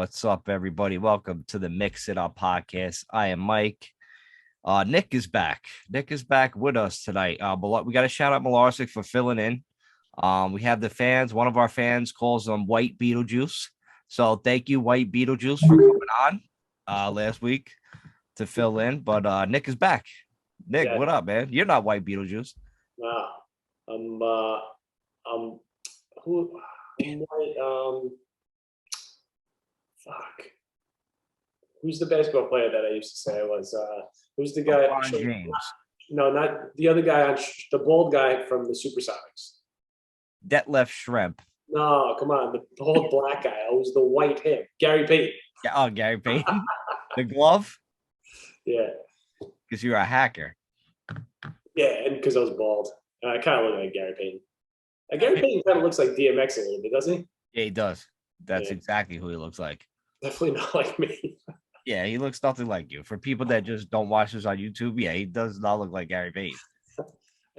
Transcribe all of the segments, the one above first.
What's up, everybody? Welcome to the Mix It Up podcast. I am Mike. Nick is back. Nick is back with us tonight. We got to shout out Malarsic for filling in. We have the fans. One of our fans calls them White Beetlejuice. So thank you, White Beetlejuice, for coming on last week to fill in. But Nick is back. Nick, what up, man? You're not White Beetlejuice. Nah, who? I'm white. Fuck. Who's the basketball player that I used to say I was? Who's the guy? James. No, not the other guy. The bald guy from the Supersonics. Detlef Schrempf. No, come on. The bald black guy. I was the white hair. Gary Payton. Yeah, oh, Gary Payton. The glove? Yeah. Because you're a hacker. Yeah, and because I was bald. I kind of look like Gary Payton. Gary Payton kind of looks like DMX a little bit, doesn't he? Yeah, he does. That's exactly who he looks like. Definitely not like me. Yeah, he looks nothing like you. For people that just don't watch this on YouTube, yeah, he does not look like Gary Payton.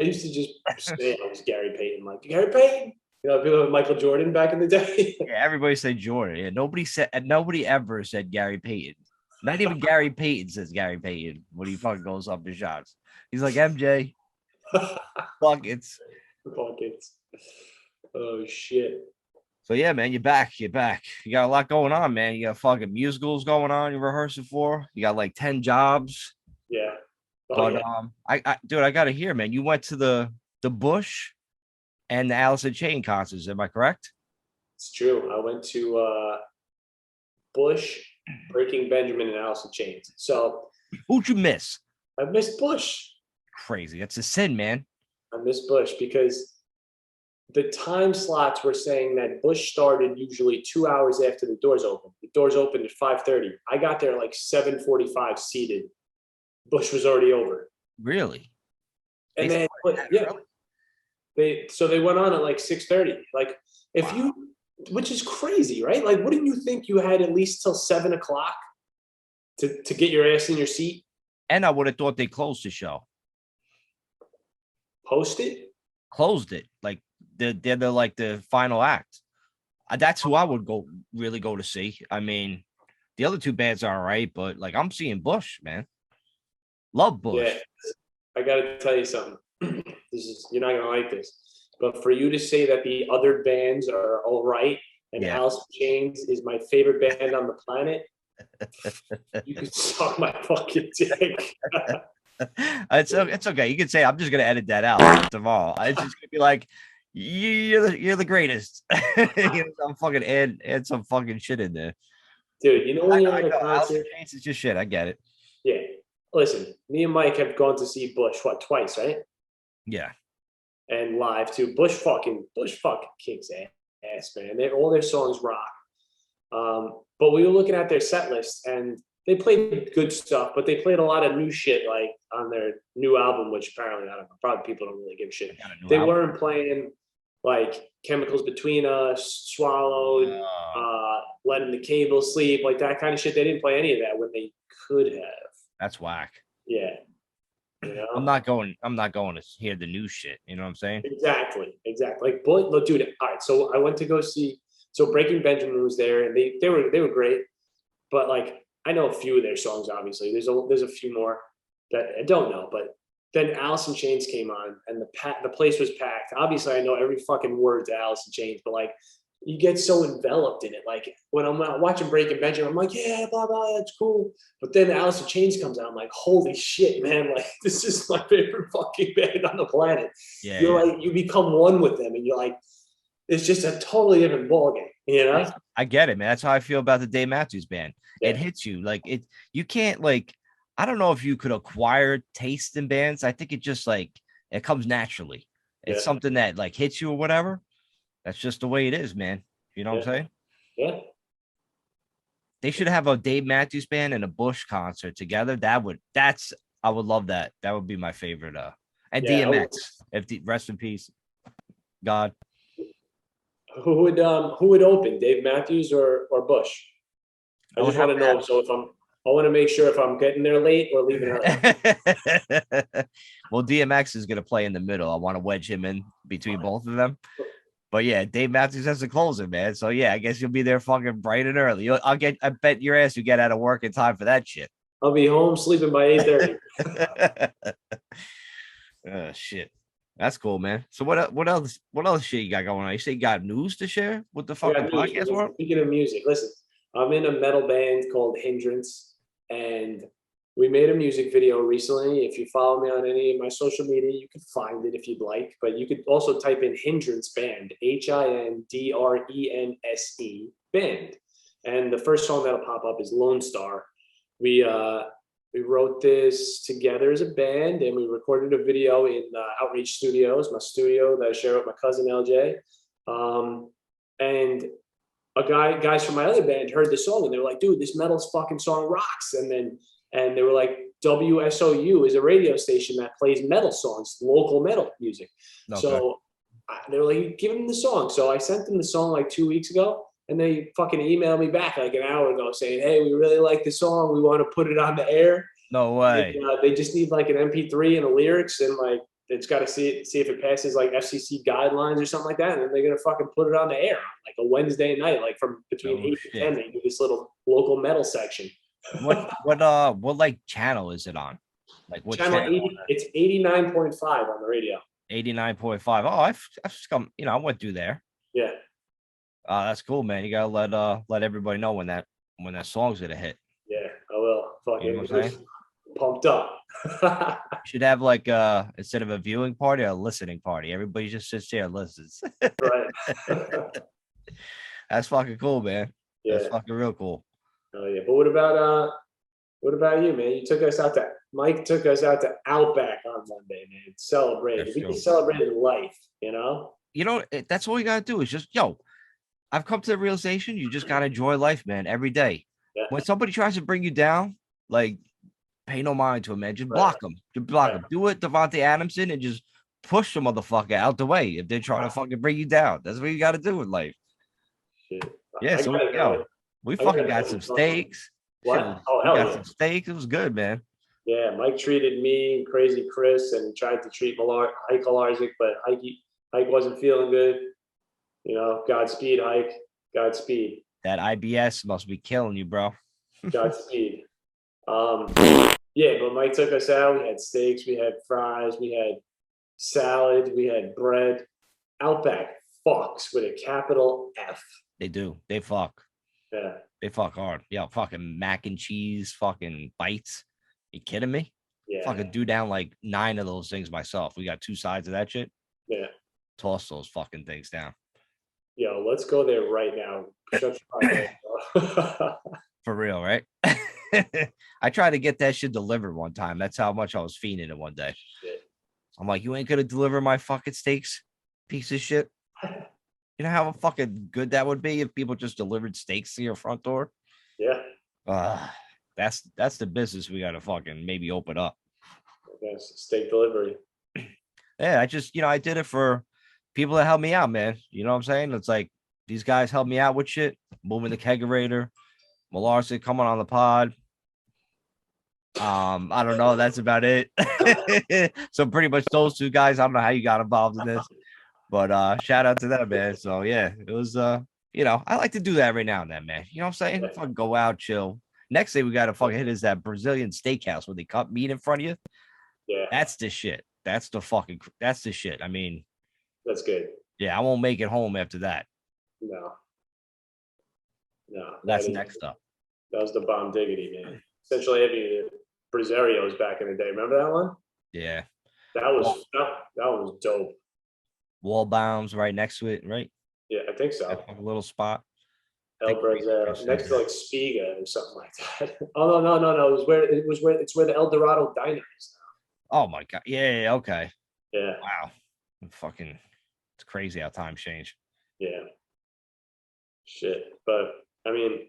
I used to just say I was Gary Payton. Like, Gary Payton? You know, people like Michael Jordan back in the day. Yeah, everybody said Jordan. Yeah, nobody ever said Gary Payton. Not even Gary Payton says Gary Payton when he fucking goes up the shots. He's like, MJ. Buckets. Oh, shit. So, yeah, man, you're back. You got a lot going on, man. You got fucking musicals going on you're rehearsing for. You got like 10 jobs. Yeah. Dude, I got to hear, man. You went to the Bush and the Alice in Chains concerts. Am I correct? It's true. I went to Bush, Breaking Benjamin, and Alice in Chains. So who'd you miss? I missed Bush. Crazy. That's a sin, man. I missed Bush because the time slots were saying that Bush started usually 2 hours after the doors opened. The doors opened at 5:30. I got there like 7:45 seated. Bush was already over. Really? And then they went on at like 6:30. Like which is crazy, right? Like, wouldn't you think you had at least till 7 o'clock to get your ass in your seat? And I would have thought they closed the show. Closed it. Like they're like the final act. That's who I would really go to see. I mean, the other two bands are all right, but like I'm seeing Bush, man. Love Bush. Yeah, I gotta tell you something. You're not gonna like this, but for you to say that the other bands are all right and Alice in Chains is my favorite band on the planet, you can suck my fucking dick. It's okay. You can say I'm just gonna edit that out tomorrow. It's just gonna be like you're the greatest. I'm fucking add some fucking shit in there, dude. You know when you're at a concert, it's just shit. I get it. Yeah. Listen, me and Mike have gone to see Bush twice, right? Yeah. And live too. Bush fucking kicks ass, man. All their songs rock. But we were looking at their set list and they played good stuff, but they played a lot of new shit like on their new album, which apparently, I don't know, probably people don't really give a shit. They weren't playing like Chemicals Between Us, Swallowed, Letting the Cable Sleep, like that kind of shit. They didn't play any of that when they could have. That's whack. Yeah. You know? I'm not going to hear the new shit. You know what I'm saying? Exactly. Like, look, dude. All right. So I went to go see. So Breaking Benjamin was there, and they were great. But like, I know a few of their songs. Obviously, there's a few more that I don't know. But then Alice in Chains came on, and the place was packed. Obviously, I know every fucking word to Alice in Chains, but like, you get so enveloped in it. Like when I'm watching Breaking Benjamin, I'm like, yeah, blah, blah, that's cool. But then Alice in Chains comes out. I'm like, holy shit, man. Like, this is my favorite fucking band on the planet. Yeah, like, you become one with them and you're like, it's just a totally different ballgame, you know? I get it, man. That's how I feel about the Dave Matthews Band. Yeah. It hits you. Like you can't like, I don't know if you could acquire taste in bands. I think it just like, it comes naturally. It's something that like hits you or whatever. That's just the way it is, man. You know what I'm saying? Yeah. They should have a Dave Matthews Band and a Bush concert together. I would love that. That would be my favorite. And DMX, rest in peace. God. Who would open, Dave Matthews or Bush? I just want to know. So I want to make sure if I'm getting there late or leaving early. Well, DMX is going to play in the middle. I want to wedge him in between both of them. But yeah, Dave Matthews has to close it, man. So yeah, I guess you'll be there fucking bright and early. I bet your ass you get out of work in time for that shit. I'll be home sleeping by 8:30. Oh shit. That's cool, man. So what else shit you got going on? You say you got news to share with the I fucking got news. podcast world? Speaking of music, listen, I'm in a metal band called Hindrance, and we made a music video recently. If you follow me on any of my social media, you can find it if you'd like. But you could also type in Hindrance Band, HINDRENSE band, and the first song that'll pop up is Lone Star. We wrote this together as a band, and we recorded a video in Outreach Studios, my studio that I share with my cousin LJ. And guys from my other band heard the song and they were like, dude, this metal's fucking song rocks. And they were like, WSOU is a radio station that plays metal songs, local metal music. Okay. So they were like, give them the song. So I sent them the song like 2 weeks ago, and they fucking emailed me back like an hour ago saying, hey, we really like the song. We want to put it on the air. No way. They just need like an MP3 and the lyrics, and like it's got to see if it passes like FCC guidelines or something like that, and then they're gonna fucking put it on the air like a Wednesday night, like from between 8 to 10. They do this little local metal section. What like channel is it on? Like what channel? 80, it's 89.5 on the radio. 89.5. Oh, I've just come. I went through there. Yeah. That's cool, man. You gotta let everybody know when that song's gonna hit. Yeah, I will. Fucking. You know what I'm saying? Pumped up. Should have like instead of a viewing party, a listening party. Everybody just sits there and listens. Right. That's fucking cool, man. Yeah. That's fucking real cool. Oh yeah. But what about you, man? Mike took us out to Outback on Monday, man. Celebrated. We just celebrated life, that's all you gotta do is just I've come to the realization you just gotta enjoy life, man, every day. Yeah. When somebody tries to bring you down, like pay no mind to him, man. Just block them. Just block them. Do it, Devontae Adamson, and just push the motherfucker out the way if they're trying to fucking bring you down. That's what you got to do in life. Shit. Yeah, we fucking got some steaks. What? Got some steaks. It was good, man. Yeah, Mike treated me and Crazy Chris and tried to treat Hike Alarzik, but Hike wasn't feeling good. Godspeed, Hike. Godspeed. That IBS must be killing you, bro. Godspeed. Yeah, but Mike took us out. We had steaks, we had fries, we had salad, we had bread. Outback fucks with a capital F. They do. They fuck. Yeah. They fuck hard. Yeah, fucking mac and cheese, fucking bites. You kidding me? Yeah. Fucking do down like 9 of those things myself. We got 2 sides of that shit. Yeah. Toss those fucking things down. Yo, let's go there right now. Shut your For real, right? I tried to get that shit delivered one time. That's how much I was fiending it one day. Shit. I'm like, you ain't gonna deliver my fucking steaks, piece of shit. You know how fucking good that would be if people just delivered steaks to your front door? Yeah. That's the business we gotta fucking maybe open up. Yes, steak delivery. Yeah, I did it for people that help me out, man. You know what I'm saying? It's like these guys help me out with shit, moving the kegerator. Malarsic coming on the pod. I don't know. That's about it. So pretty much those 2 guys. I don't know how you got involved in this, but shout out to them, man. So yeah, it was I like to do that every now and then, man. You know what I'm saying? Fucking go out, chill. Next thing we gotta fucking hit is that Brazilian steakhouse where they cut meat in front of you. Yeah. That's the shit. That's the shit. I mean, that's good. Yeah, I won't make it home after that. No. That's next up. That was the bomb diggity, man. Essentially heavy Brazzerios back in the day. Remember that one? Yeah. That was dope. Wall bounds right next to it, right? Yeah, I think so. A little spot. El Brazzero, next to like Spiga or something like that. Oh no. It's where the El Dorado Diner is now. Oh my god. Yeah, okay. Yeah. Wow. It's crazy how times change. Yeah. Shit. But I mean,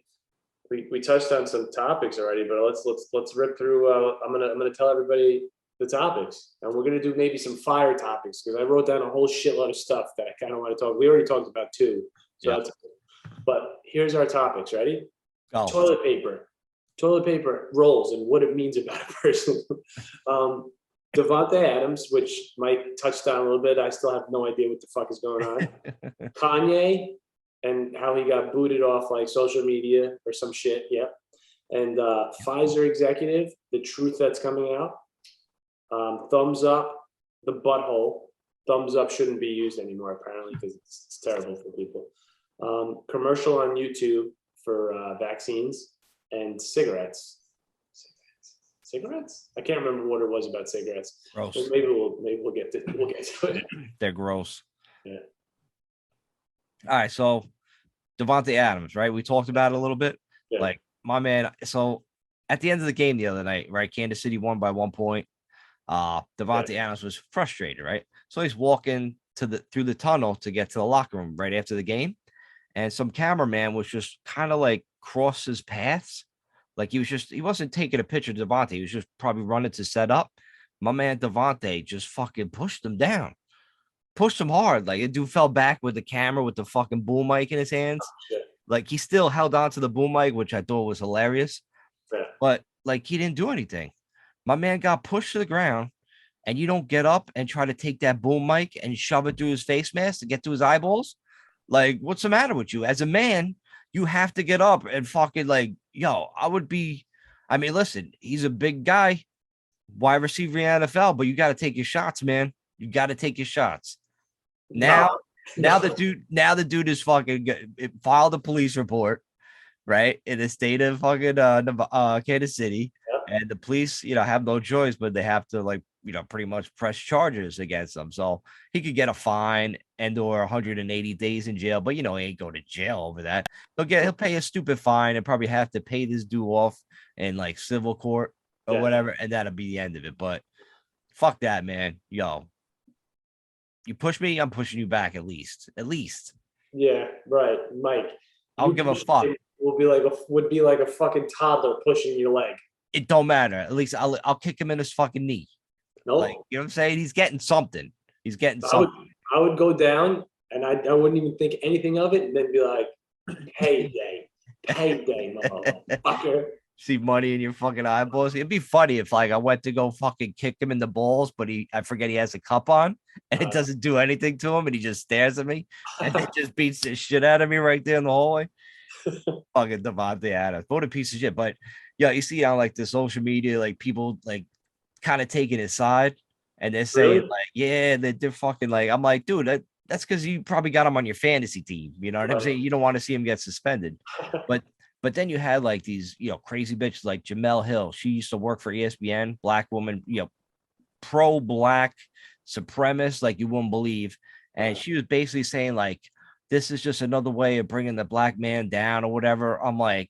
we touched on some topics already, but let's rip through. I'm gonna tell everybody the topics, and we're gonna do maybe some fire topics because I wrote down a whole shitload of stuff that I kind of want to talk. We already talked about 2, so but here's our topics. Ready? Toilet paper rolls and what it means about a person. Devontae Adams, which Mike touched on a little bit. I still have no idea what the fuck is going on. Kanye and how he got booted off like social media or some shit. Yep. And Pfizer executive, the truth that's coming out. Thumbs up, the butthole. Thumbs up shouldn't be used anymore, apparently, because it's terrible for people. Commercial on YouTube for vaccines and cigarettes. Cigarettes? I can't remember what it was about cigarettes. Gross. Maybe we'll get to it. They're gross. Yeah. All right, so Devontae Adams, right? We talked about it a little bit. Yeah. Like my man. So at the end of the game the other night, right? Kansas City won by 1 point. Devontae Adams was frustrated, right? So he's walking through the tunnel to get to the locker room right after the game, and some cameraman was just kind of like cross his paths. Like he wasn't taking a picture of Devontae. He was just probably running to set up. My man Devontae just fucking pushed him down, pushed him hard. Like a dude fell back with the camera with the fucking boom mic in his hands. Yeah. Like he still held on to the boom mic, which I thought was hilarious. Yeah. But like he didn't do anything. My man got pushed to the ground, and you don't get up and try to take that boom mic and shove it through his face mask to get to his eyeballs. Like, what's the matter with you? As a man, you have to get up and fucking like, yo, I mean, listen, he's a big guy, wide receiver in the NFL, but you got to take your shots, man. You got to take your shots. Now the dude is fucking filed a police report, right, in the state of fucking Kansas City, and the police, have no choice, but they have to like, pretty much press charges against him. So he could get a fine and or 180 days in jail, but he ain't go to jail over that. He'll pay a stupid fine and probably have to pay this dude off in like civil court or whatever, and that'll be the end of it. But fuck that, man. Yo, you push me, I'm pushing you back at least. Yeah, right, Mike. I don't give a fuck. Would be like a fucking toddler pushing your leg. It don't matter. At least I'll kick him in his fucking knee. No, like, you know what I'm saying? He's getting something. I would go down and I wouldn't even think anything of it, and then be like, payday, motherfucker. See money in your fucking eyeballs. It'd be funny if like I went to go fucking kick him in the balls, but I forget he has a cup on and it doesn't do anything to him, and he just stares at me and it just beats the shit out of me right there in the hallway. Fucking Devontae Adams. What a piece of shit. But yeah, you see on like the social media, like people like kind of taking his side, and they're saying like, yeah, they're fucking like, I'm like, dude, that's because you probably got him on your fantasy team. You know what I'm saying? You don't want to see him get suspended. But then you had like these, crazy bitches like Jamel Hill. She used to work for ESPN, black woman, pro-black supremacist, like you wouldn't believe. And she was basically saying like, this is just another way of bringing the black man down or whatever. I'm like,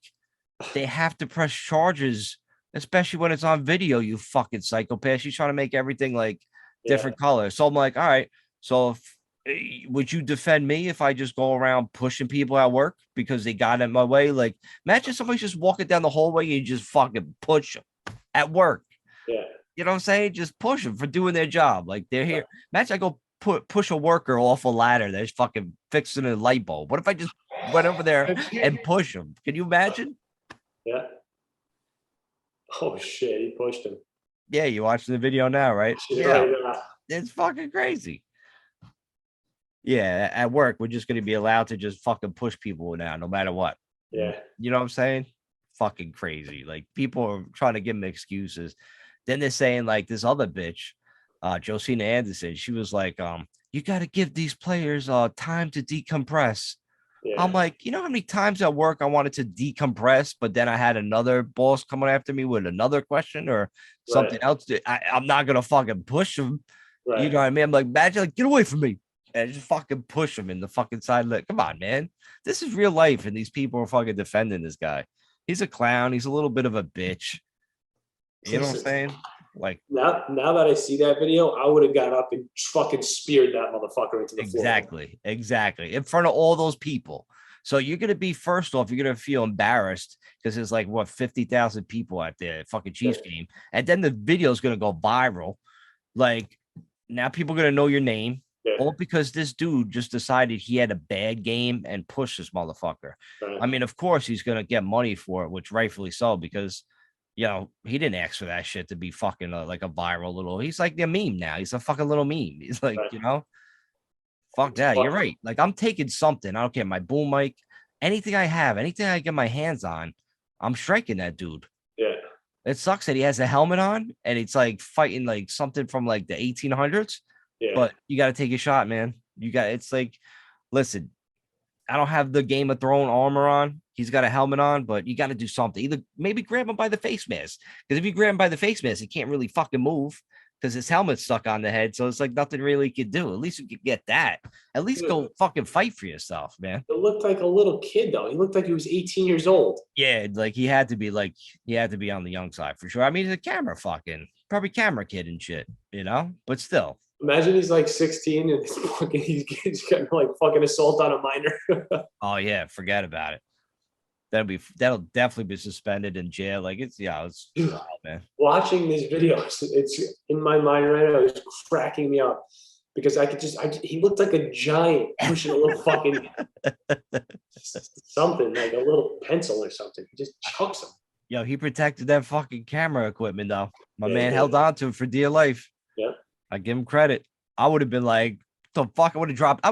they have to press charges, especially when it's on video, you fucking psychopath. She's trying to make everything like different colors. So I'm like, all right, so would you defend me if I just go around pushing people at work because they got in my way? Like, imagine somebody just walking down the hallway and you just fucking push them at work. Yeah. You know what I'm saying? Just push them for doing their job. Like, they're here. Imagine I go push a worker off a ladder that's fucking fixing a light bulb. What if I just went over there and push him? Can you imagine? Yeah. Oh shit, he pushed him. Yeah, you watching the video now, right? Yeah. It's fucking crazy. Yeah, at work, we're just going to be allowed to just fucking push people now, no matter what. Yeah. You know what I'm saying? Fucking crazy. Like, people are trying to give them excuses. Then they're saying, like, this other bitch, Josina Anderson, she was like, you got to give these players time to decompress. Yeah. I'm like, you know how many times at work I wanted to decompress, but then I had another boss coming after me with another question or something else. I'm not going to fucking push them. Right. You know what I mean? I'm like, imagine, like, get away from me. And just fucking push him in the fucking side leg. Come on, man. This is real life, and these people are fucking defending this guy. He's a clown. He's a little bit of a bitch. You know what I'm saying? Like, now that I see that video, I would have got up and fucking speared that motherfucker into the floor. Exactly. In front of all those people. So you're gonna be, first off, you're gonna feel embarrassed because there's like 50,000 people at the fucking Chiefs game, and then the video is gonna go viral. Like, now people are gonna know your name. All because this dude just decided he had a bad game and pushed this motherfucker. Right. I mean, of course, he's going to get money for it, which rightfully so, because he didn't ask for that shit to be fucking like a viral little. He's like the meme now. He's a fucking little meme. He's like, Right. fuck It's that. You're funny. right. Like I'm taking something. I don't care. My boom mic, anything I have, anything I get my hands on, I'm striking that dude. Yeah. It sucks that he has a helmet on and it's like fighting like something from like the 1800s. Yeah. But you got to take a shot, man. It's like, listen, I don't have the Game of Thrones armor on. He's got a helmet on, but you got to do something. Either maybe grab him by the face mask. Because if you grab him by the face mask, he can't really fucking move because his helmet's stuck on the head. So it's like nothing really he could do. At least you could get that. At least Dude, go fucking fight for yourself, man. it looked like a little kid though. He looked like he was 18 years old. Yeah, like he had to be on the young side for sure. I mean, he's a probably camera kid and shit, but still. Imagine he's like 16 and he's getting like fucking assault on a minor. Oh yeah, forget about it. That'll definitely be suspended in jail. Like it's wild, man. Watching this video, it's in my mind right now. It's cracking me up because he looked like a giant pushing a little fucking something like a little pencil or something. He just chucks him. Yo, he protected that fucking camera equipment though. My Yeah, man held on to it for dear life. Yeah. I give him credit. I would have been like, the fuck, I would have dropped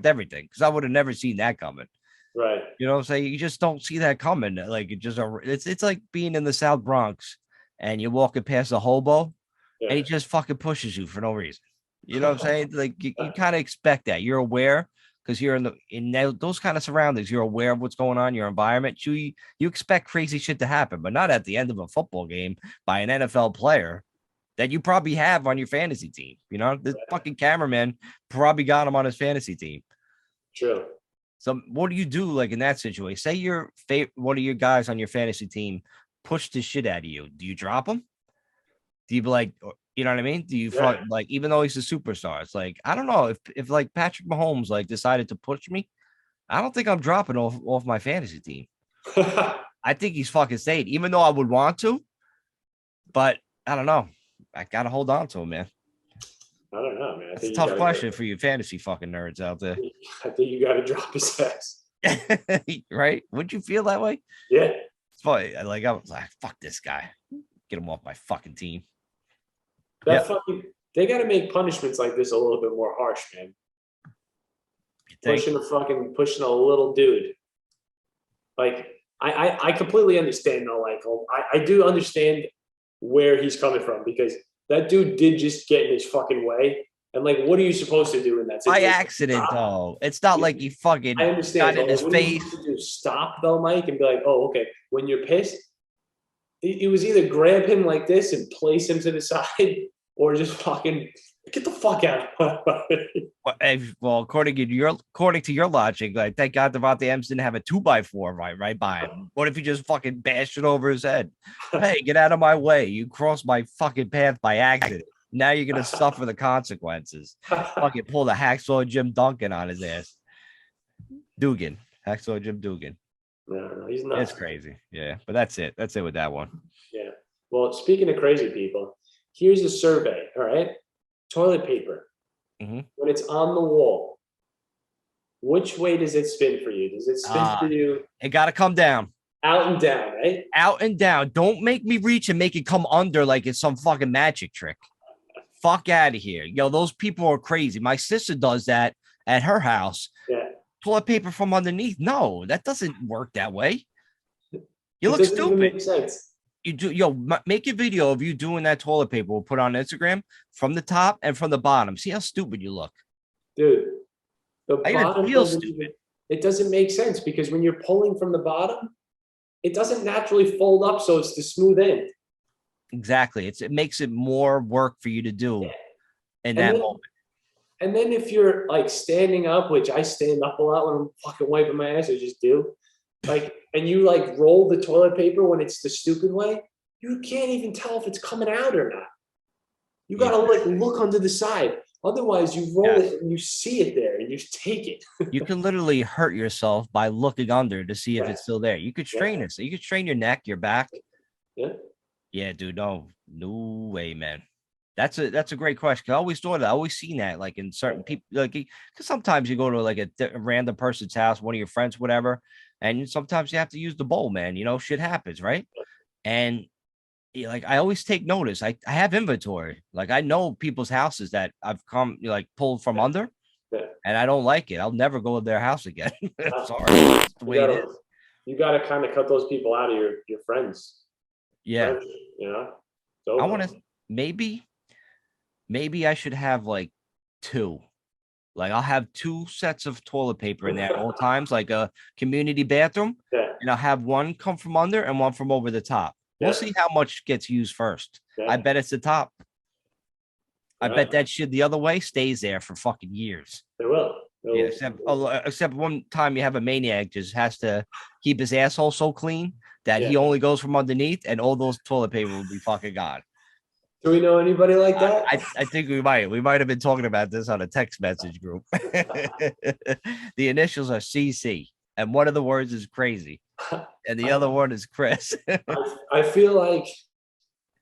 everything because I would have never seen that coming. Right. You know what I'm saying? You just don't see that coming. Like it's like being in the South Bronx and you're walking past a hobo Yeah. and he just fucking pushes you for no reason. You know what I'm saying? Like you kind of expect that. You're aware because you're in those kind of surroundings. You're aware of what's going on in your environment. You expect crazy shit to happen, but not at the end of a football game by an NFL player that you probably have on your fantasy team. This fucking cameraman probably got him on his fantasy team. True. So what do you do like in that situation? Say your one of your guys on your fantasy team pushed the shit out of you. Do you drop him? Do you be like, you know what I mean? Do you like, even though he's a superstar, it's like, I don't know if like Patrick Mahomes like decided to push me, I don't think I'm dropping off my fantasy team. I think he's fucking stayed, even though I would want to, but I don't know. I gotta hold on to him, man. I don't know, man. It's a tough question for you fantasy fucking nerds out there. I think you got to drop his ass. Right? Would you feel that way? Yeah. It's funny. Like I was like, fuck this guy. Get him off my fucking team. They got to make punishments like this a little bit more harsh, man. Pushing a little dude. Like I completely understand though. Like I do understand where he's coming from because that dude did just get in his fucking way. And like, what are you supposed to do in that situation? By accident, though. It's not like he fucking I understand, got in his face. Stop though, Mike, and be like, oh, okay. When you're pissed, it was either grab him like this and place him to the side, or just fucking get the fuck out. Well, according to your logic, like thank God Devontae Adams didn't have a 2x4 right by him. What if he just fucking bashed it over his head? Hey, get out of my way! You crossed my fucking path by accident. Now you're gonna suffer the consequences. Fucking pull the hacksaw Jim Duncan on his ass. Hacksaw Jim Dugan. No, he's not. It's crazy. Yeah, but that's it. That's it with that one. Yeah. Well, speaking of crazy people, here's a survey. All right, toilet paper. Mm-hmm. When it's on the wall, which way does it spin for you? Does it spin for you? It got to come down. Out and down, right? Out and down. Don't make me reach and make it come under like it's some fucking magic trick. Fuck out of here. Yo, those people are crazy. My sister does that at her house. Yeah. Toilet paper from underneath. No, that doesn't work that way. You look stupid. Make sense. You do, make a video of you doing that toilet paper. We'll put on Instagram from the top and from the bottom. See how stupid you look. Dude, the bottom feels stupid. It doesn't make sense because when you're pulling from the bottom, it doesn't naturally fold up so it's the smooth end. Exactly. It makes it more work for you to do in that moment. And then if you're like standing up, which I stand up a lot when I'm fucking wiping my ass, I just do. Like, and you like roll the toilet paper when it's the stupid way, you can't even tell if it's coming out or not. You gotta like look under the side. Otherwise, you roll it and you see it there and you take it. You can literally hurt yourself by looking under to see if it's still there. You could strain it. So you could strain your neck, your back. Yeah. Yeah, dude. No way, man. That's a great question. I always thought that. I always seen that, like in certain people, like because sometimes you go to like a random person's house, one of your friends, whatever, and sometimes you have to use the bowl, man. Shit happens, right? And like I always take notice. I have inventory. Like I know people's houses that I've come like pulled from under, Yeah. and I don't like it. I'll never go to their house again. Sorry, it's the You way it is. gotta kind of cut those people out of your friends. Yeah, Friends, you know. I So want to maybe I should have like two. Like I'll have two sets of toilet paper in there at all times, like a community bathroom, yeah, and I'll have one come from under and one from over the top. We'll yeah, see how much gets used first. I yeah. bet it's the top. I Right. bet that shit the other way stays there for fucking years. They will. Yeah, They'll, except one time you have a maniac just has to keep his asshole so clean that yeah. he only goes from underneath, and all those toilet paper will be fucking gone. Do we know anybody like that? I think we might have been talking about this on a text message group. The initials are CC, and one of the words is crazy, and the other one is Chris. I feel like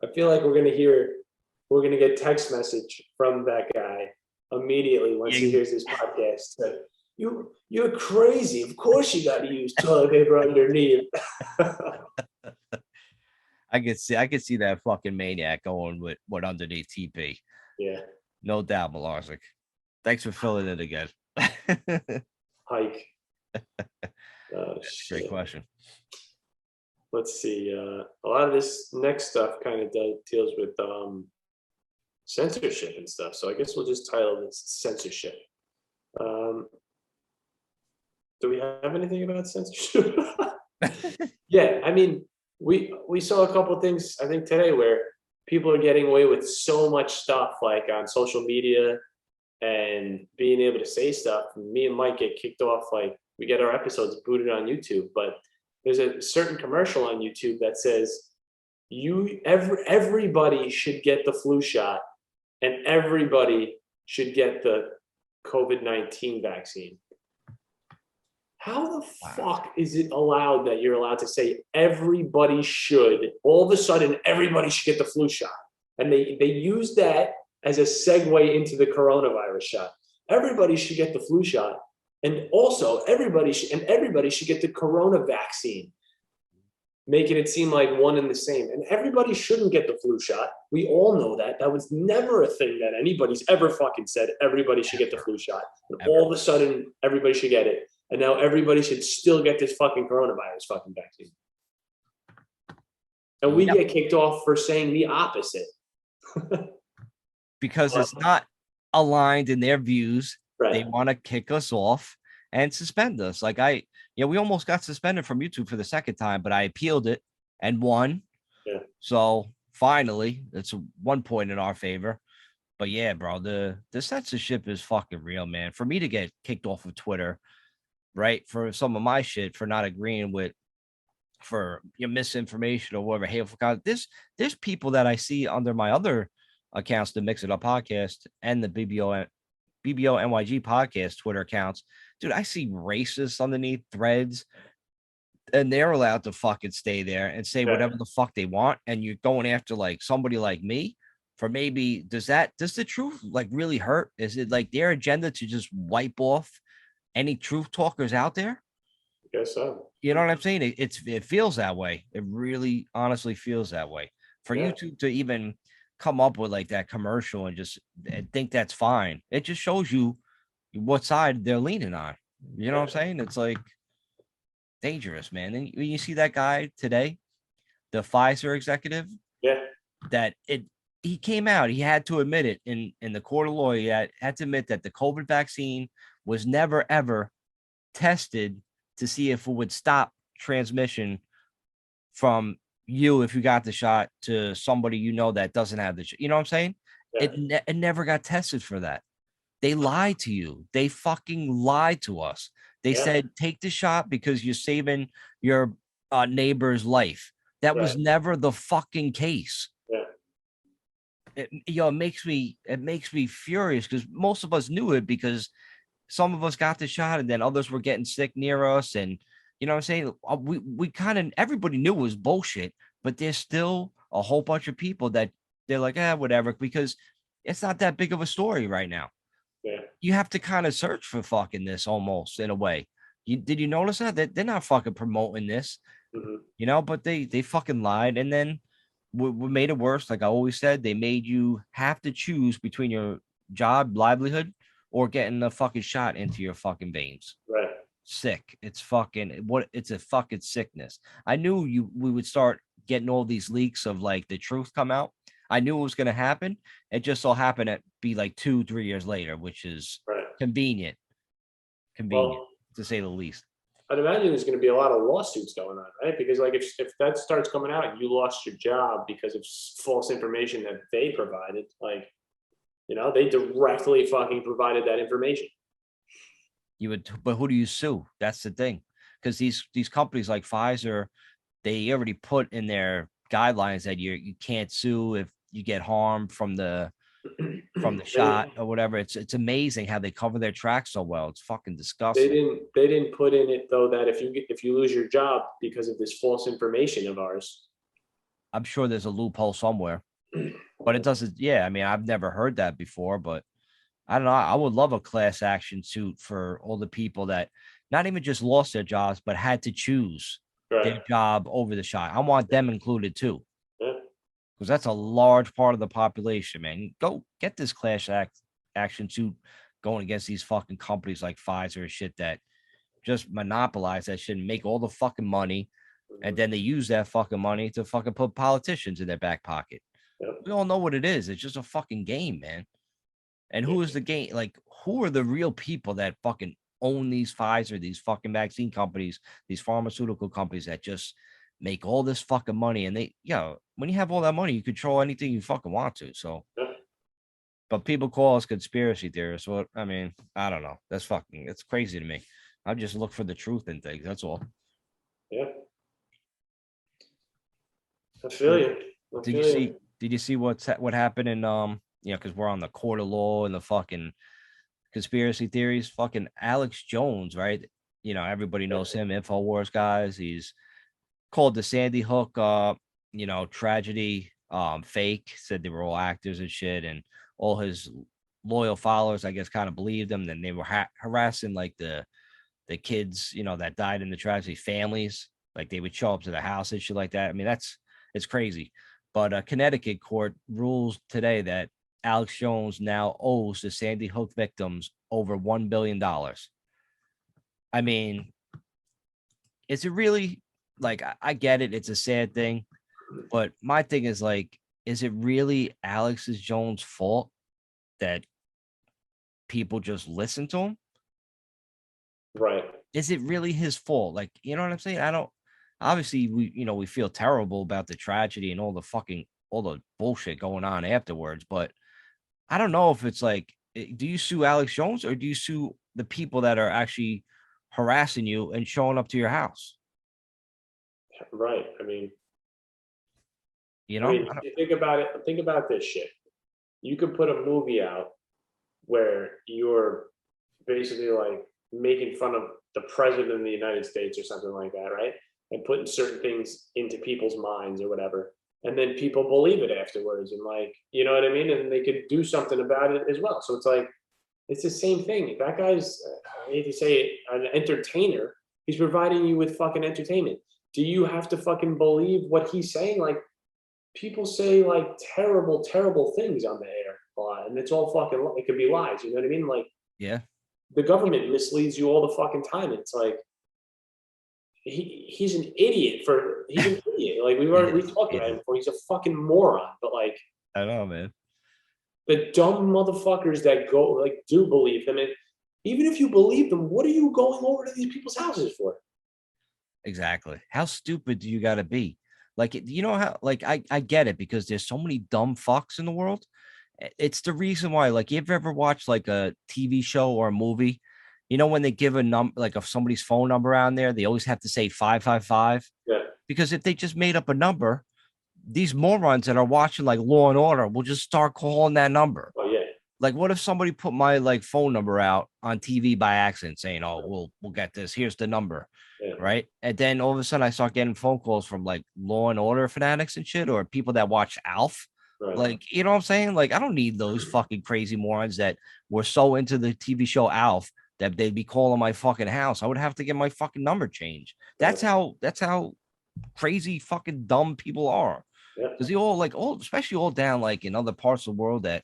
we're gonna get text message from that guy immediately once he hears this podcast. Like, you're crazy. Of course you got to use toilet paper underneath. I could see that fucking maniac going with underneath TP. Yeah. No doubt, Malarzik. Thanks for filling it again. Hike. Great question. Let's see. A lot of this next stuff kind of deals with censorship and stuff. So I guess we'll just title this censorship. Do we have anything about censorship? Yeah, I mean, we saw a couple things I think today where people are getting away with so much stuff like on social media and being able to say stuff. Me and Mike get kicked off, like we get our episodes booted on YouTube, but there's a certain commercial on YouTube that says everybody should get the flu shot and everybody should get the COVID-19 vaccine. How the fuck is it allowed that you're allowed to say everybody should, all of a sudden everybody should get the flu shot? And they use that as a segue into the coronavirus shot. Everybody should get the flu shot. And also everybody should get the corona vaccine, making it seem like one and the same. And everybody shouldn't get the flu shot. We all know that. That was never a thing that anybody's ever fucking said. Everybody should get the flu shot. And all of a sudden, everybody should get it. And now everybody should still get this fucking coronavirus fucking vaccine. And we get kicked off for saying the opposite. Because it's not aligned in their views. Right. They want to kick us off and suspend us. Like we almost got suspended from YouTube for the second time, but I appealed it and won. Yeah. So finally, it's 1 point in our favor. But yeah, bro, the censorship is fucking real, man. For me to get kicked off of Twitter, right, for some of my shit, for not agreeing with, for your misinformation or whatever, hateful content. There's people that I see under my other accounts, the Mix It Up podcast and the BBO NYG podcast Twitter accounts. Dude, I see racists underneath threads, and they're allowed to fucking stay there and say whatever the fuck they want. And you're going after like somebody like me for maybe, does the truth like really hurt? Is it like their agenda to just wipe off any truth talkers out there? I guess so. You know what I'm saying? It feels that way. It really honestly feels that way. For YouTube to even come up with like that commercial and just think that's fine, it just shows you what side they're leaning on. You know what I'm saying? It's like dangerous, man. And when you see that guy today, the Pfizer executive, he came out, he had to admit it in the court of law. He had to admit that the COVID vaccine was never ever tested to see if it would stop transmission from you if you got the shot to somebody that doesn't have the shot. You know what I'm saying? It never got tested for that. They lied to you. They fucking lied to us. They said take the shot because you're saving your neighbor's life. That was never the fucking case. It makes me furious because most of us knew it, because some of us got the shot and then others were getting sick near us. And you know what I'm saying? We kind of, everybody knew it was bullshit, but there's still a whole bunch of people that they're like, whatever, because it's not that big of a story right now. Yeah. You have to kind of search for fucking this almost in a way. Did you notice that? They're not fucking promoting this, but they fucking lied. And then what made it worse, like I always said, they made you have to choose between your job, livelihood, or getting a fucking shot into your fucking veins. Right. Sick. It's fucking what it's a fucking sickness. I knew we would start getting all these leaks of like the truth come out. I knew it was gonna happen. It just so happened to be like 2-3 years later, which is Right. convenient. Convenient Well, to say the least. I'd imagine there's going to be a lot of lawsuits going on, right? Because like if that starts coming out and you lost your job because of false information that they provided, like, they directly fucking provided that information. You would, but who do you sue? That's the thing. Because these companies like Pfizer, they already put in their guidelines that you can't sue if you get harmed from the shot or whatever. It's amazing how they cover their tracks so well. It's fucking They disgusting. didn't put in it though that if you lose your job because of this false information of ours. I'm sure there's a loophole somewhere, but it doesn't. Yeah, I mean, I've never heard that before, but I don't know. I would love a class action suit for all the people that not even just lost their jobs, but had to choose Right. their job over the shot. I want them included too, Yeah. because that's a large part of the population, man. Go get this action suit going against these fucking companies like Pfizer and shit that just monopolize that shit and make all the fucking money. And then they use that fucking money to fucking put politicians in their back pocket. Yep. We all know what it is. It's just a fucking game, man. And who is the game? Like, who are the real people that fucking own these Pfizer, these fucking vaccine companies, these pharmaceutical companies that just make all this fucking money? And when you have all that money, you control anything you fucking want to. So, Yep. but people call us conspiracy theorists. Well, I mean, I don't know. It's crazy to me. I just look for the truth in things. That's all. Yeah. I feel you. I Did you feel see? you. Did you see what happened in because we're on the court of law and the fucking conspiracy theories. Fucking Alex Jones, right? Everybody knows him, InfoWars guys. He's called the Sandy Hook tragedy fake, said they were all actors and shit, and all his loyal followers, I guess, kind of believed him. Then they were harassing like the kids, that died in the tragedy, families. Like they would show up to the house and shit like that. I mean, it's crazy. But a Connecticut court rules today that Alex Jones now owes the Sandy Hook victims over $1 billion. I mean, is it really like I get it? It's a sad thing, but my thing is like, is it really Alex's Jones' fault that people just listen to him? Right. Is it really his fault? Like, you know what I'm saying? I don't. Obviously, we feel terrible about the tragedy and all the bullshit going on afterwards, but I don't know if it's like, do you sue Alex Jones or do you sue the people that are actually harassing you and showing up to your house? Right. I mean, You I know, mean, you think about it. Think about this shit. You could put a movie out where you're basically like making fun of the president of the United States or something like that, right? And putting certain things into people's minds or whatever. And then people believe it afterwards. And like, you know what I mean? And they could do something about it as well. So it's like, it's the same thing. That guy's, I hate to say it, an entertainer. He's providing you with fucking entertainment. Do you have to fucking believe what he's saying? Like, people say like terrible, terrible things on the air a lot, and it's all fucking. It could be lies. You know what I mean? Like yeah, the government misleads you all the fucking time. And it's like he's an idiot for he's an idiot. Like we talked it about him is. before. He's a fucking moron. But like I know, man. the dumb motherfuckers that go like do believe him, and even if you believe them, what are you going over to these people's houses for? Exactly. How stupid do you got to be? Like, you know how? Like, I get it because there's so many dumb fucks in the world. It's the reason why. Like, you've ever watched like a TV show or a movie? When they give a number, like if somebody's phone number on there, they always have to say 555 Yeah. because if they just made up a number, these morons that are watching like Law and Order will just start calling that number. Oh yeah. Like, what if somebody put my like phone number out on TV by accident, saying, "Oh, we'll get this. Here's the number," Yeah. right? And then all of a sudden, I start getting phone calls from like Law and Order fanatics and shit, or people that watch Alf. Right. Like, you know what I'm saying? Like, I don't need those fucking crazy morons that were so into the TV show Alf that they'd be calling my fucking house. I would have to get my fucking number changed. That's how crazy fucking dumb people are. Yeah. Because they all, especially all down like in other parts of the world that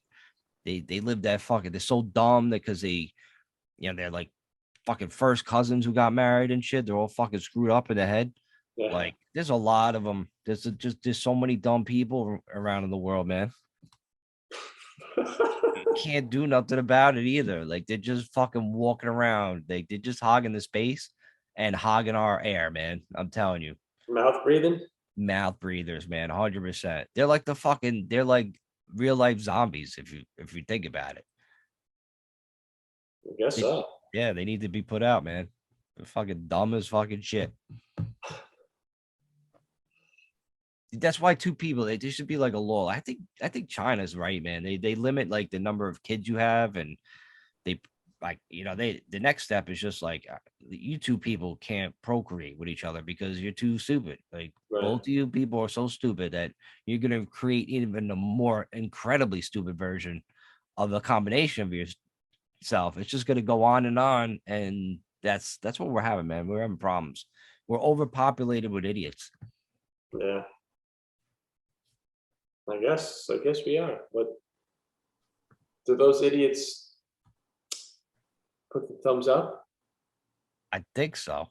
they live that fucking. They're so dumb because they're like fucking first cousins who got married and shit. They're all fucking screwed up in the head. Yeah. Like there's a lot of them. There's so many dumb people around in the world, man. Can't do nothing about it either. Like they're just fucking walking around. They're just hogging the space and hogging our air, man. I'm telling you, Mouth breathing. mouth breathers, man. 100%. They're like they're like real life zombies if you think about it. I guess They- so. yeah, they need to be put out, man. They're fucking dumb as fucking shit. That's why two people, there should be like a law. I think China's right, man. They limit like the number of kids you have, and they like the next step is just like you two people can't procreate with each other because you're too stupid. Like Right. both of you people are so stupid that you're gonna create even a more incredibly stupid version of a combination of yourself. It's just gonna go on, and that's what we're having, man. We're having problems. We're overpopulated with idiots. Yeah. I guess we are. But do those idiots put the thumbs up? I think so.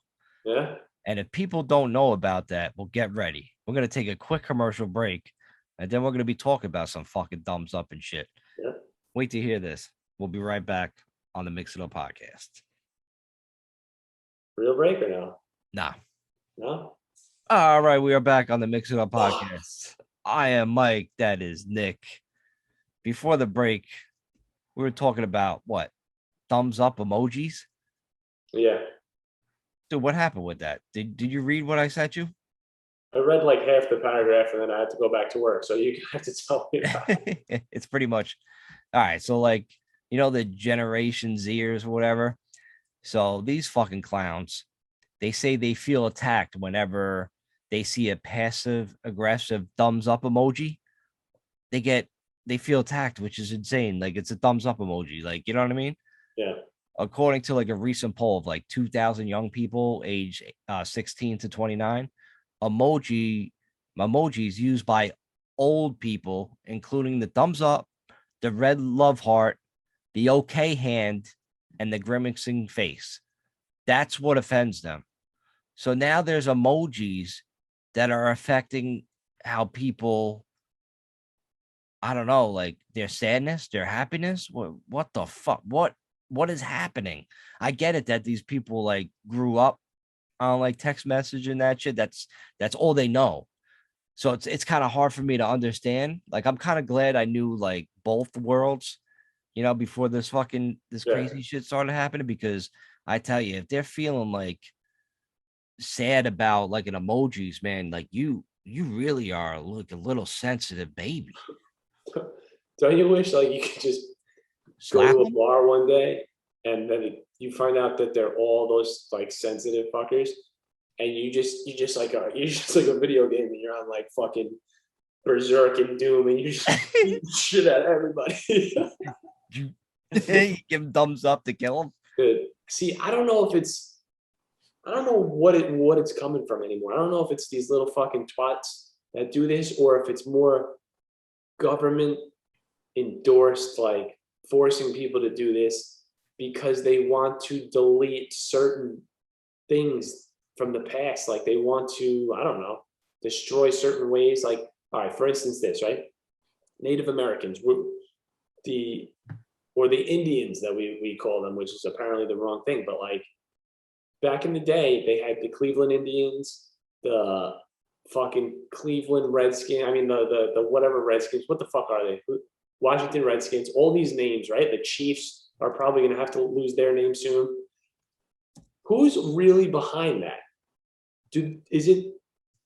Yeah. And if people don't know about that, well, get ready. We're gonna take a quick commercial break, and then we're gonna be talking about some fucking thumbs up and shit. Yeah. Wait to hear this. We'll be right back on the Mix It Up podcast. Real break or no? Nah. No. All right, we are back on the Mix It Up podcast. I am Mike. That is Nick. Before the break, we were talking about what? Thumbs up emojis? Yeah. Dude, what happened with that? Did you read what I sent you? I read like half the paragraph and then I had to go back to work. So you have to tell me about it. It's pretty much all right. So, like, the Generation Zers or whatever. So, these fucking clowns, they say they feel attacked whenever they see a passive aggressive thumbs up emoji. They feel attacked, which is insane. Like, it's a thumbs up emoji. Like, you know what I mean? Yeah. According to like a recent poll of like 2,000 young people age 16 to 29, emojis used by old people, including the thumbs up, the red love heart, the okay hand, and the grimacing face. That's what offends them. So now there's emojis that are affecting how people, I don't know, like their sadness, their happiness. What the fuck? What is happening? I get it that these people like grew up on like text message and that shit. That's all they know. So it's kind of hard for me to understand. Like I'm kind of glad I knew like both worlds, before this Yeah. crazy shit started happening. Because I tell you, if they're feeling like sad about like an emojis, man, like you really are like a little sensitive baby. Don't you wish like you could just go Slap to a them. bar one day and then you find out that they're all those like sensitive fuckers and you're just like a video game and you're on like fucking Berserk and Doom and you just beat the shit at everybody. You give them thumbs up to kill them. Good. See, I don't know what it's coming from anymore. I don't know if it's these little fucking twats that do this or if it's more government endorsed, like forcing people to do this because they want to delete certain things from the past. Like they want to, I don't know, destroy certain ways. Like, all right, for instance, this, right? Native Americans, the Indians that we call them, which is apparently the wrong thing. But like back in the day, they had the Cleveland Indians, the fucking Cleveland Redskins. I mean, the whatever Redskins. What the fuck are they? Washington Redskins. All these names, right? The Chiefs are probably going to have to lose their name soon. Who's really behind that? Is it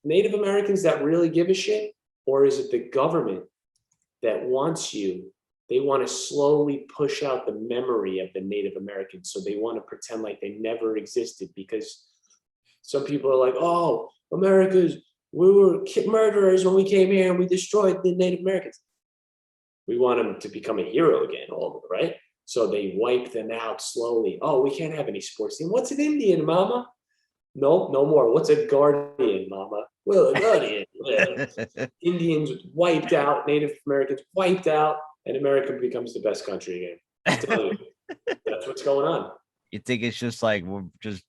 Native Americans that really give a shit, or is it the government that wants you? They want to slowly push out the memory of the Native Americans, so they want to pretend like they never existed because some people are like, "Oh, we were murderers when we came here and we destroyed the Native Americans." We want them to become a hero again, all of them, right? So they wipe them out slowly. Oh, we can't have any sports team. What's an Indian, mama? No, no more. What's a guardian, mama? Guardian. Indians wiped out, Native Americans wiped out, and America becomes the best country again. I'm telling you, that's what's going on. You think it's just like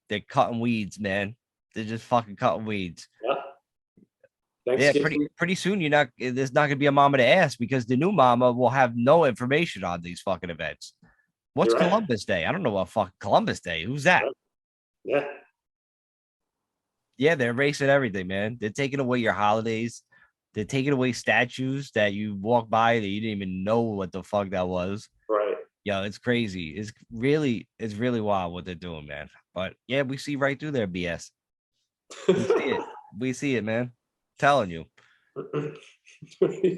they're cutting weeds, man. They're just fucking cutting weeds. Yeah. Yeah, Thanksgiving. pretty soon there's not gonna be a mama to ask because the new mama will have no information on these fucking events. What's You're right. Columbus Day? I don't know what fucking Columbus Day. Who's that? Yeah. Yeah, they're erasing everything, man. They're taking away your holidays. They're taking away statues that you walk by that you didn't even know what the fuck that was. Right. Yo, it's crazy. It's really wild what they're doing, man. But yeah, we see right through their BS. We see it. We see it, man. Telling you.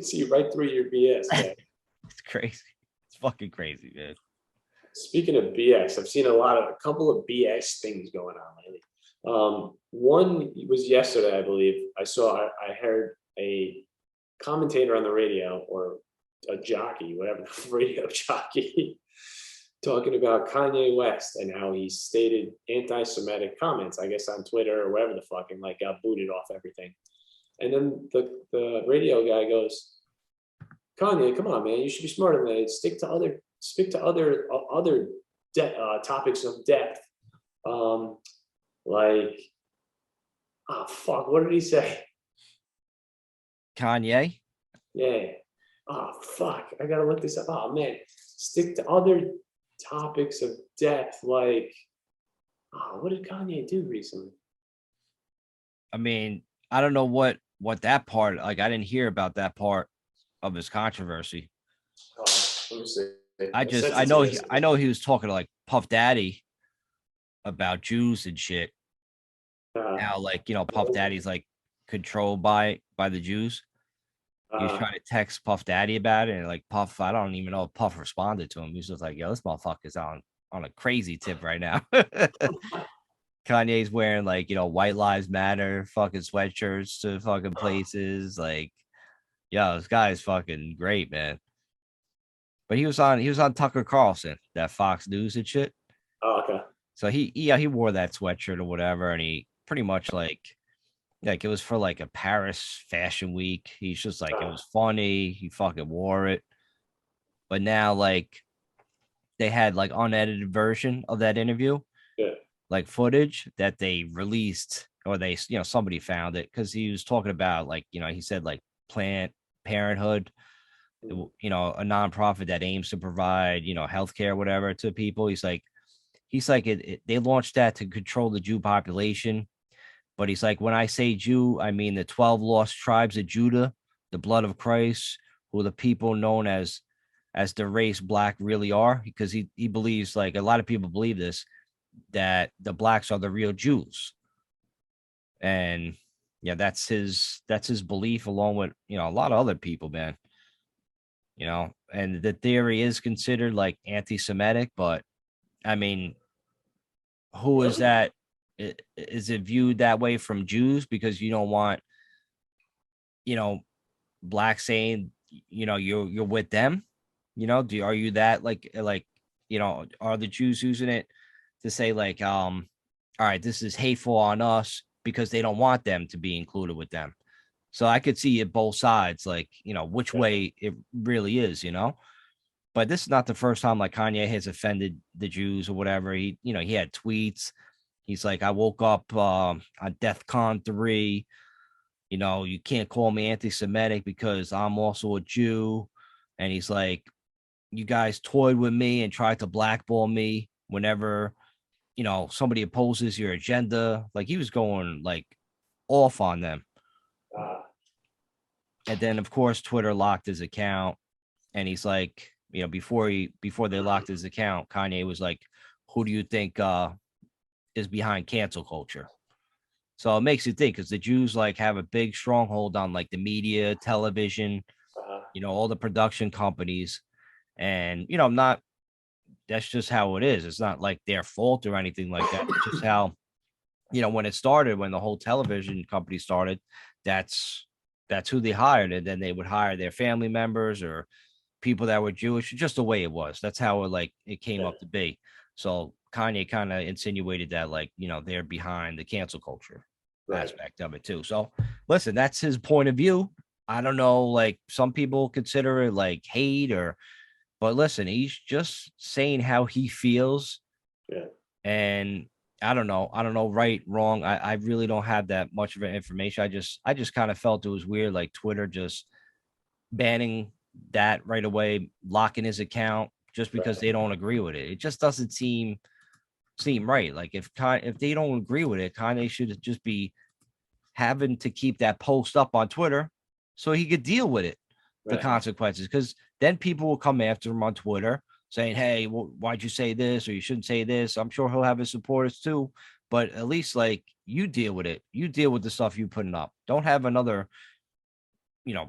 See right through your BS, man. It's crazy. It's fucking crazy, man. Speaking of BS, I've seen a couple of BS things going on lately. One was yesterday, I believe. I heard a commentator on the radio, or a jockey, whatever, radio jockey, talking about Kanye West and how he stated anti-Semitic comments, I guess on Twitter or wherever the fuck, and like got booted off everything. And then the radio guy goes, Kanye, come on, man, you should be smarter than that. Stick to other topics of depth. Like, oh fuck, what did he say? Kanye? Yeah. Oh fuck, I gotta look this up. Oh man, stick to other topics of depth. Like, oh, what did Kanye do recently? I mean, I don't know what that part, like I didn't hear about that part of his controversy. Oh, let me see. I know he was talking to like Puff Daddy about Jews and shit. How like, Puff Daddy's like controlled by the Jews. He was trying to text Puff Daddy about it, and like Puff, I don't even know if Puff responded to him. He was just like, yo, this motherfucker's on a crazy tip right now. Kanye's wearing like, White Lives Matter fucking sweatshirts to fucking places. Like, yo, this guy is fucking great, man. But he was on Tucker Carlson, that Fox News and shit. Oh, okay. So he wore that sweatshirt or whatever, and he pretty much like it was for like a Paris fashion week. He's just like, it was funny. He fucking wore it. But now like they had like unedited version of that interview. Yeah. Like footage that they released, or they, somebody found it because he was talking about like, he said like Planned Parenthood, a nonprofit that aims to provide, healthcare, whatever, to people. He's like, they launched that to control the Jew population. But he's like, when I say Jew, I mean the 12 lost tribes of Judah, the blood of Christ, who are the people known as the race black really are, because he believes, like a lot of people believe this, that the blacks are the real Jews. And yeah, that's his belief, along with, a lot of other people, man. And the theory is considered like anti-Semitic, but I mean, who is that? Is it viewed that way from Jews because you don't want, blacks saying, you're with them? Are you that like, are the Jews using it to say like, all right, this is hateful on us because they don't want them to be included with them? So I could see it both sides, like, which way it really is, But this is not the first time like Kanye has offended the Jews or whatever. He had tweets. He's like, I woke up on DEFCON 3. You can't call me anti-Semitic because I'm also a Jew. And he's like, you guys toyed with me and tried to blackball me whenever, somebody opposes your agenda. Like he was going like off on them. And then of course Twitter locked his account, and he's like, before they locked his account, Kanye was like, who do you think is behind cancel culture? So it makes you think, because the Jews like have a big stronghold on like the media, television, all the production companies. And that's just how it is. It's not like their fault or anything like that. It's just how, when it started, when the whole television company started, that's who they hired. And then they would hire their family members or people that were Jewish, just the way it was. That's how it came up to be. So Kanye kind of insinuated that, like, they're behind the cancel culture. aspect of it too. So listen, that's his point of view. I don't know, like some people consider it like hate but listen, he's just saying how he feels. Yeah. And I don't know, right, wrong. I really don't have that much of information. I just kind of felt it was weird, like Twitter just banning that right away, locking his account just because they don't agree with it. It just doesn't seem right. Like if they don't agree with it, Kanye should just be having to keep that post up on Twitter so he could deal with it, the consequences. Because then people will come after him on Twitter saying, "Hey, why'd you say this? Or you shouldn't say this." I'm sure he'll have his supporters too, but at least like you deal with it. You deal with the stuff you putting up. Don't have another,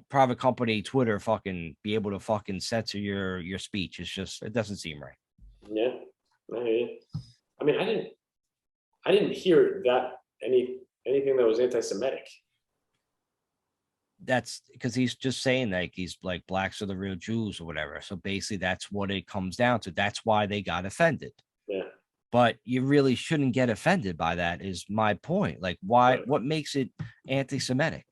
private company Twitter fucking be able to fucking censor your speech. It's just, it doesn't seem right. Yeah. I mean, I didn't hear that anything that was anti-Semitic. That's because he's just saying like he's like blacks are the real Jews or whatever. So basically that's what it comes down to. That's why they got offended. Yeah. But you really shouldn't get offended by that, is my point. Like what makes it anti-Semitic?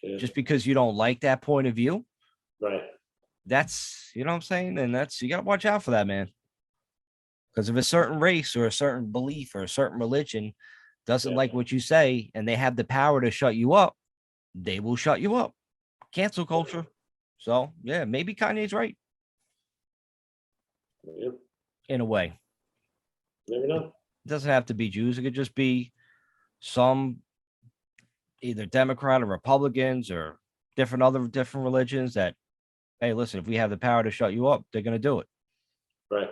Yeah. Just because you don't like that point of view? Right. That's, you know what I'm saying? And you gotta watch out for that, man. Because if a certain race or a certain belief or a certain religion doesn't like what you say and they have the power to shut you up, they will shut you up. Cancel culture. So yeah, maybe Kanye's right. Yeah. In a way. Never know. It doesn't have to be Jews. It could just be some either Democrat or Republicans or different religions that, hey, listen, if we have the power to shut you up, they're gonna do it. Right.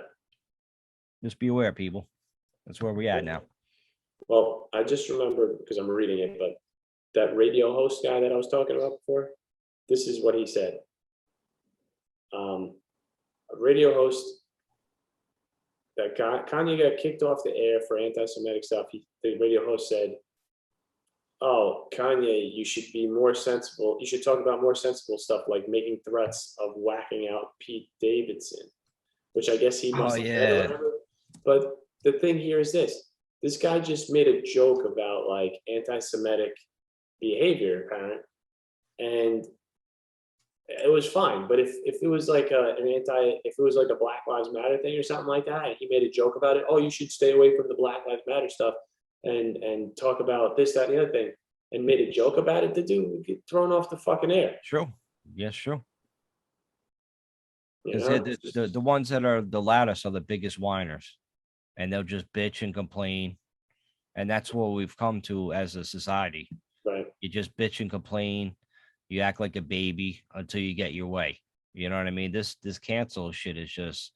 Just be aware, people. That's where we at now. Well, I just remembered because I'm reading it, but that radio host guy that I was talking about before, this is what he said. A radio host that Kanye got kicked off the air for anti-Semitic stuff. The radio host said, "Oh, Kanye, you should be more sensible. You should talk about more sensible stuff like making threats of whacking out Pete Davidson," which I guess he must have said or whatever. But the thing here is this guy just made a joke about like anti-Semitic behavior, apparent, and it was fine. But if it was like if it was like a Black Lives Matter thing or something like that, and he made a joke about it, oh, you should stay away from the Black Lives Matter stuff and talk about this, that, and the other thing, and made a joke about it, the dude would get thrown off the fucking air. True. Yes, true. You Because know? the ones that are the loudest are the biggest whiners, and they'll just bitch and complain, and that's what we've come to as a society. Right. You just bitch and complain. You act like a baby until you get your way. You know what I mean? This cancel shit is just,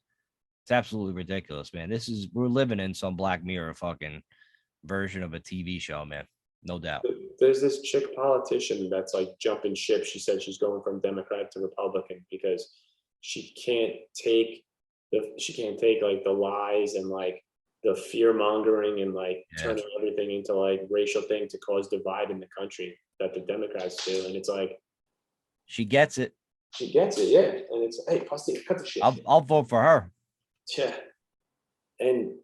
it's absolutely ridiculous, man. We're living in some Black Mirror fucking version of a TV show, man. No doubt. There's this chick politician that's like jumping ship. She said she's going from Democrat to Republican because she can't take like the lies and like the fear mongering and like turning everything into like racial thing to cause divide in the country that the Democrats do. And it's like, she gets it. She gets it, yeah. And it's, hey, cut the shit. I'll vote for her. Yeah. And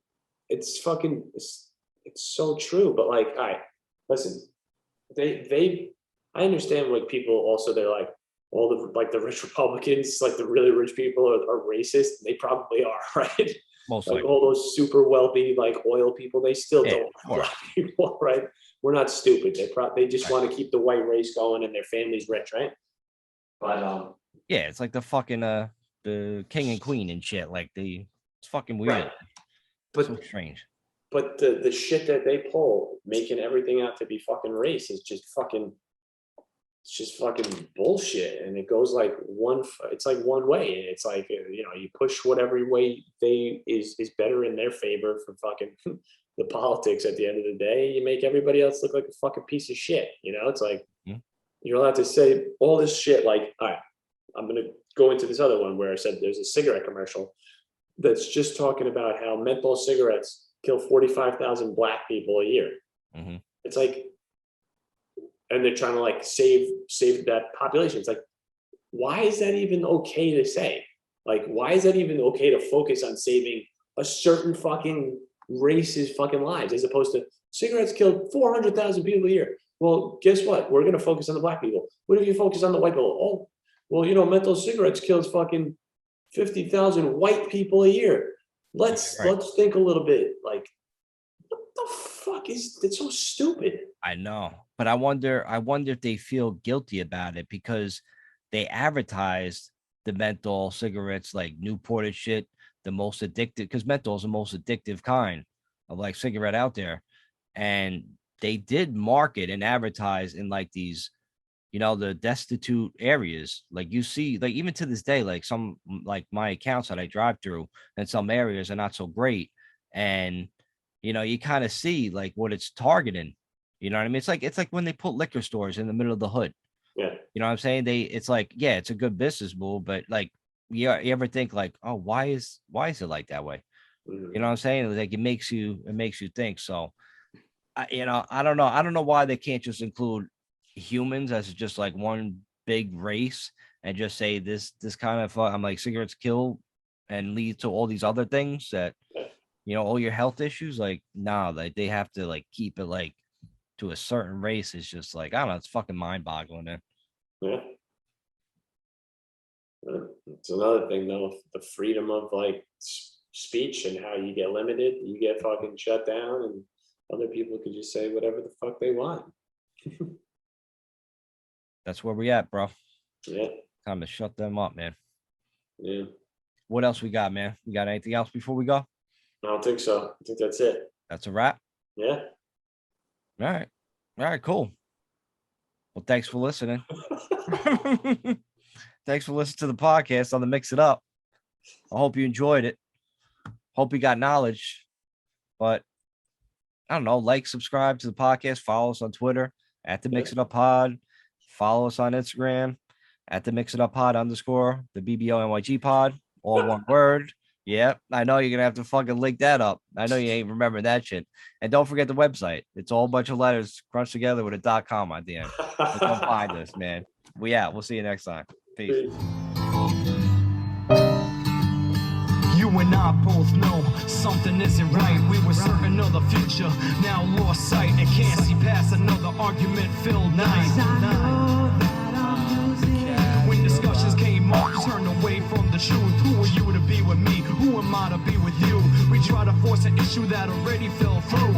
it's fucking, it's so true. But like, all right, listen, I understand like people also, they're like, all the rich Republicans, like the really rich people are racist. They probably are, right? Mostly. Like all those super wealthy, like oil people, they still don't like black people, right? We're not stupid. They just want to keep the white race going and their family's rich, right? But yeah, it's like the fucking the king and queen and shit. Like it's fucking weird. Right. But so strange. But the shit that they pull, making everything out to be fucking race, is just fucking bullshit. And it goes like it's like one way. And it's like, you push whatever way is better in their favor for fucking the politics. At the end of the day, you make everybody else look like a fucking piece of shit. It's like, you're allowed to say all this shit. Like, all right, I'm going to go into this other one where I said there's a cigarette commercial that's just talking about how menthol cigarettes kill 45,000 black people a year. Mm-hmm. It's like, and they're trying to like save that population. It's like, why is that even okay to say? Like, why is that even okay to focus on saving a certain fucking race's fucking lives, as opposed to cigarettes killed 400,000 people a year. Well, guess what? We're going to focus on the black people. What if you focus on the white people? Oh, well, you know, menthol cigarettes kills fucking 50,000 white people a year. Let's think a little bit. Like, what the fuck is it's so stupid? I know, but I wonder if they feel guilty about it because they advertised the menthol cigarettes like Newport and shit, the most addictive, because menthol is the most addictive kind of like cigarette out there. And they did market and advertise in like these, you know, the destitute areas. Like you see, like even to this day, like some like my accounts that I drive through in some areas are not so great. And you know, you kind of see like what it's targeting. You know what I mean? It's like when they put liquor stores in the middle of the hood. Yeah. You know what I'm saying? It's like, yeah, it's a good business move, but like you ever think like, oh, why is it like that way? Mhm. You know what I'm saying? Like it makes you think. So you know, I don't know why they can't just include humans as just like one big race and just say this kind of I'm like cigarettes kill and lead to all these other things that, you know, all your health issues. Like, nah, like they have to like keep it like to a certain race. Is just like, I don't know, it's fucking mind boggling, man. Yeah. It's another thing though, the freedom of like speech and how you get limited, you get fucking shut down, and other people could just say whatever the fuck they want. That's where we at, bro. Yeah. Time to shut them up, man. Yeah. What else we got, man? We got anything else before we go? I don't think so. I think that's it. That's a wrap. Yeah. All right, cool. Well, thanks for listening. Thanks for listening to the podcast on the Mix It Up. I hope you enjoyed it. Hope you got knowledge. But I don't know, like, subscribe to the podcast, follow us on Twitter at the Mix It Up Pod. Follow us on Instagram at the Mix It Up Pod _ the BBONYG Pod, all one word. Yep, I know you're gonna have to fucking link that up. I know you ain't remembering that shit. And don't forget the website. It's all a bunch of letters crunched together with a .com at the end. So come find us, man. We out. We'll see you next time. Peace. You and I both know something isn't right. We were certain of the future, now lost sight, and can't see past another argument-filled night. When discussions came up, turned away from the truth. Who are you to be with me? Who am I to be with you? We try to force an issue that already fell through.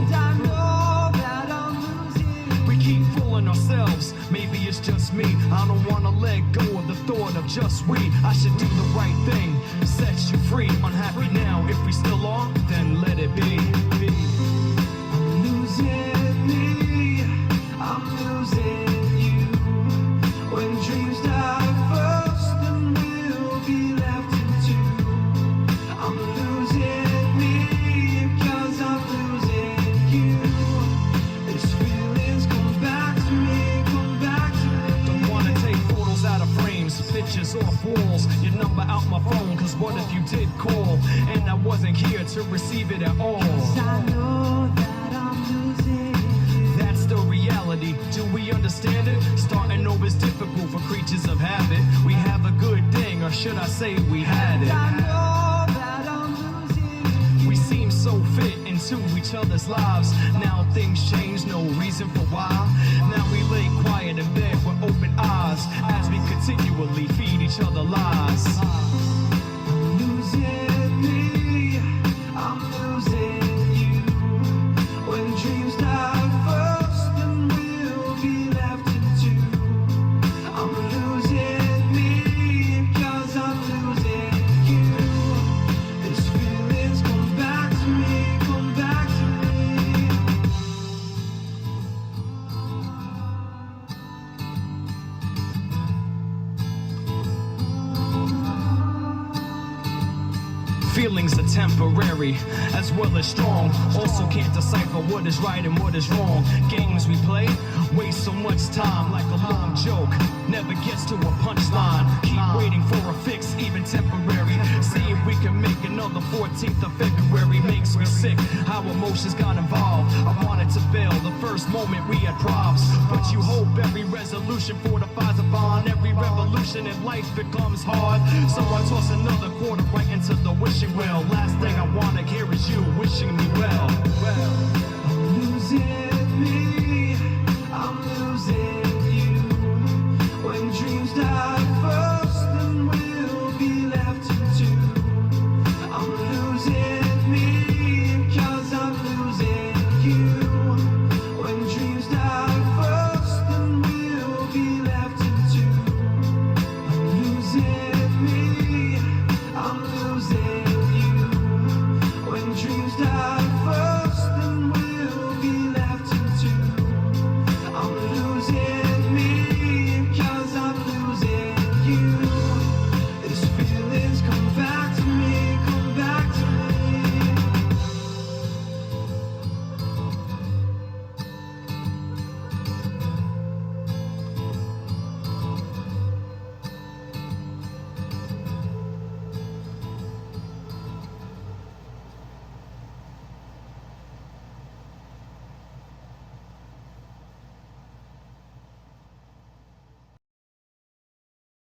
We keep fooling ourselves. Maybe it's just me. I don't want to let go of the thought of just we. I should do the right thing, set you free. Unhappy now, if we still are, then let it be. I'm losing me, I'm losing you. When dreams die first, then we'll be left in two. I'm losing me, 'cause I'm losing you. This feeling's come back to me, come back to me. Don't wanna take photos out of frames, pictures off walls, your number out my phone, 'cause what if you did call and I wasn't here to receive it at all? 'Cause I know that I'm losing you. That's the reality, do we understand it? Starting over is difficult for creatures of habit. We have a good thing, or should I say we had it? I know that I'm losing you. We seem so fit into each other's lives. Now things change, no reason for why. Now we lay quiet in bed with open eyes as we continually feed each other lies. I'm losing me, I'm losing you. When dreams die first, then we'll be left in two. I'm losing me, 'cause I'm losing you. This feeling's come back to me, come back to me. Feelings are temporary, as well as strong. Also can't decipher what is right and what is wrong. Games we play waste so much time like a long joke. Never gets to a punchline. Keep waiting for a fix, even temporary. See if we can make another 14th of February. Makes me sick how emotions got involved. I wanted to bail the first moment we had props, but you hope every resolution fortifies a bond. Every revolution in life becomes hard, so I toss another quarter right into the wishing well. Last thing I want